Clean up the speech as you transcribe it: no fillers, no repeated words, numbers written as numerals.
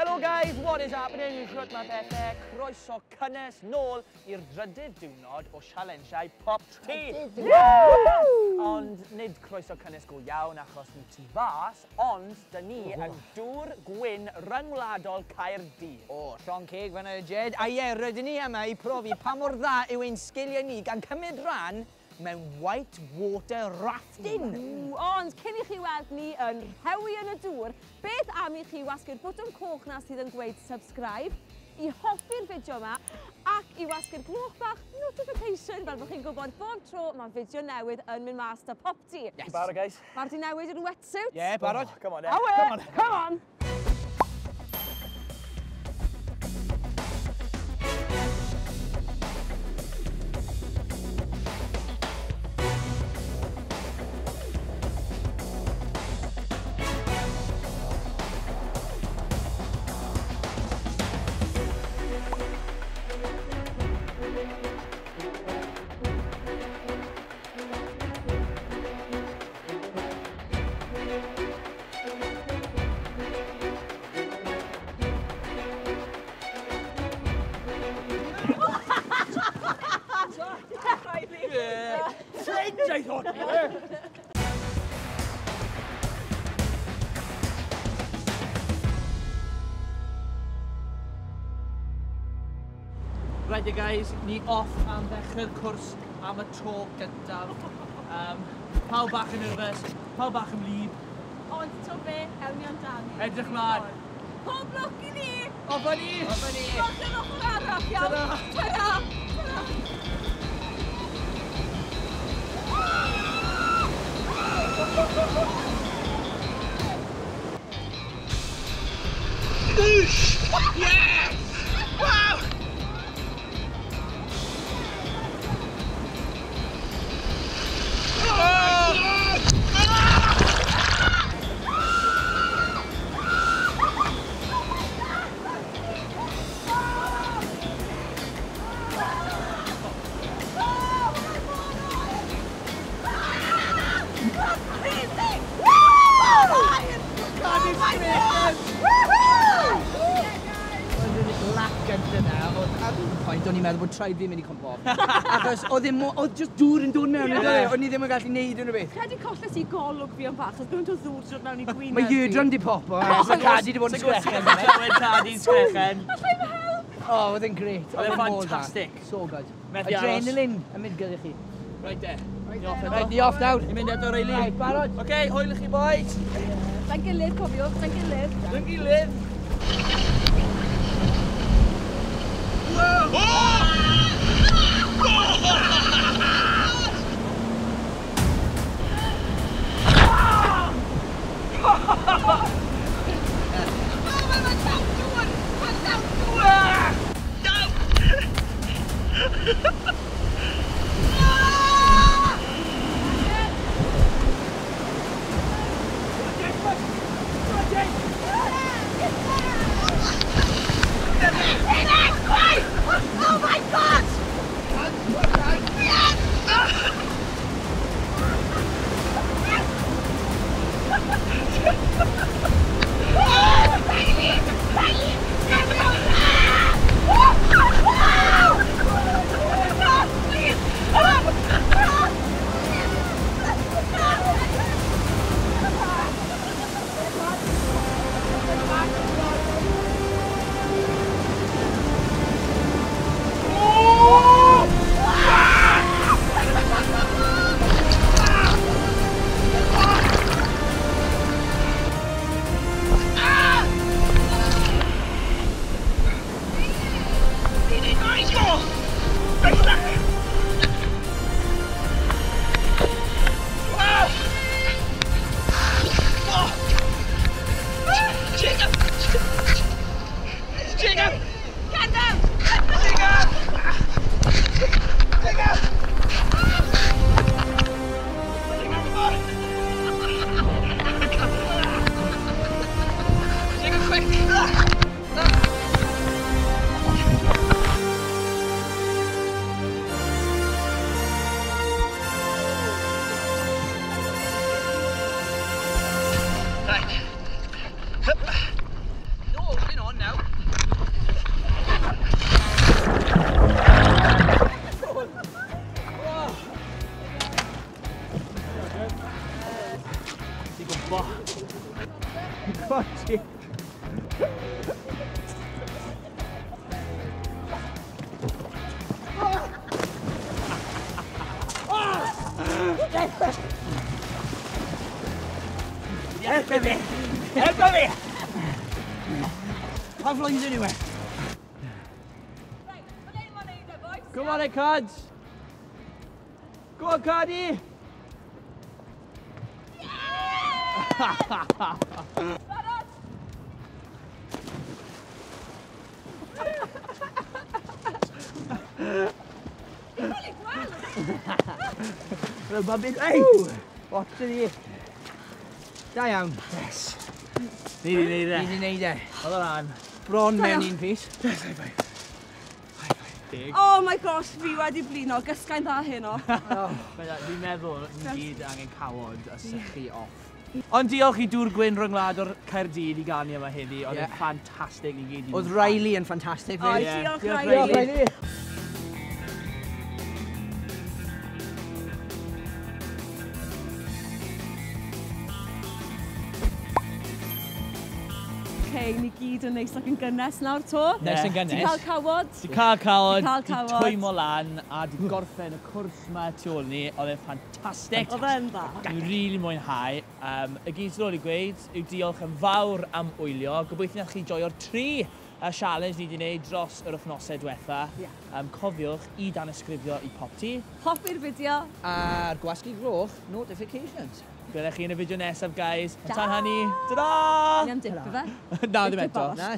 Hello guys, what is happening? Shwt ma pethau, croeso cynnes nôl i'r drydydd diwrnod o sialensiau Pop Tea. Ond nid croeso cynnes go iawn achos ni tu fas, ond dyn ni yn dŵr gwyn ryngwladol Caerdydd. O, llon ceg fan'na Jed. A ie, rydyn ni yma i profi pa mor dda yw ein sgiliau ni gan cymryd rhan mewn white water rafting. Ond cyn i chi weld ni yn rhewi yn y dŵr, beth am i chi wasgu'r bwtwm coch na sydd yn gweud subscribe, i hoffi'r fideo yma, ac i wasgu'r gloch bach notification fel bod chi'n gwybod bob tro mae fideo newydd yn mynd mas ta Pop Tea. Yes. Barod, guys? Mae'r di newid yn wetsuit. Yeah, barod. Oh, come on, Come on. I thought. Right guys, ni off am ddechrau'r cwrs am y tro gyntaf. Pawb bach yn nervous, pawb bach yn wlyb. Ond to be, ewn ni amdani. Edrych mlaen. Pob lwc i ni! Off ni! Off ni! Diolch yn ochr arall iawn. Ta-ra! Yes! Wow! O'n i'n meddwl bod traed fi'n mynd i cwmpo off. Achos oedd just dŵr yn dod mewn, o'n i ddim yn gallu neud unrhyw beth. Credu colles i golwg fi yn bach, os dwi'n dod ddŵr drwy'r mewn i gwyneb. Mae hydron di pop o, mae Cadi di bod yn sgrechen. Mae Cadi'n sgrechen. Allai fy help? O, oedd e'n gret. Oedd e'n fantastic. So good. Adrenaline yn mynd gyda chi. Right there. Right, ni off nawr. Ni'n mynd eto reili. Right, barod. Oce, hwyl i chi boys. Da'n gilydd, cofiwch, da'n gilydd. Da'n gilydd. Oh my God! Helpa fi! Helpa fi! Pa flaens anyway? Come on, Cards. Go on, Cardi. Hey! What did he? Da iawn. Yes. Ni di neud e. Ni di neud e. Oedd o ran. Bron mewn un pys. Oh my gosh, fi wedi blino, gysgain dda heno. Fi'n meddwl ni gyd angen cawod a sychu off. Ond diolch i dŵr gwyn rhyngwlad o'r Caerdydd i ganu yma heddi. Oedd e'n ffantastig i gyd. Oedd Riley yn ffantastig. O, Ie. diolch Diolch, Riley. Riley. Okay, ni gyd yn neis ac yn gynnes nawr to. Neis yn gynnes. Ti cael cawod? Di cael cawod, Di cael di cawod. twymo lan a di gorffen y cwrs yma tu ôl ni. Oedd e'n ffantastig. Oedd e'n dda. Dwi'n rili mwynhau. Y gyd sydd wedi gweud yw diolch yn fawr am wylio. Gobeithio na chi joio'r 3 challenge ni wedi gwneud dros yr wythnosau diwetha. Cofiwch i dan ysgrifio i Popty. Hoffi'r fideo. A'r gwasgu gloch, notifications. Gwelech chi yn y fideo nesaf, guys. Ta! Tan hynny, ta-da! Ni am dip fe. Na, ddim eto. Na.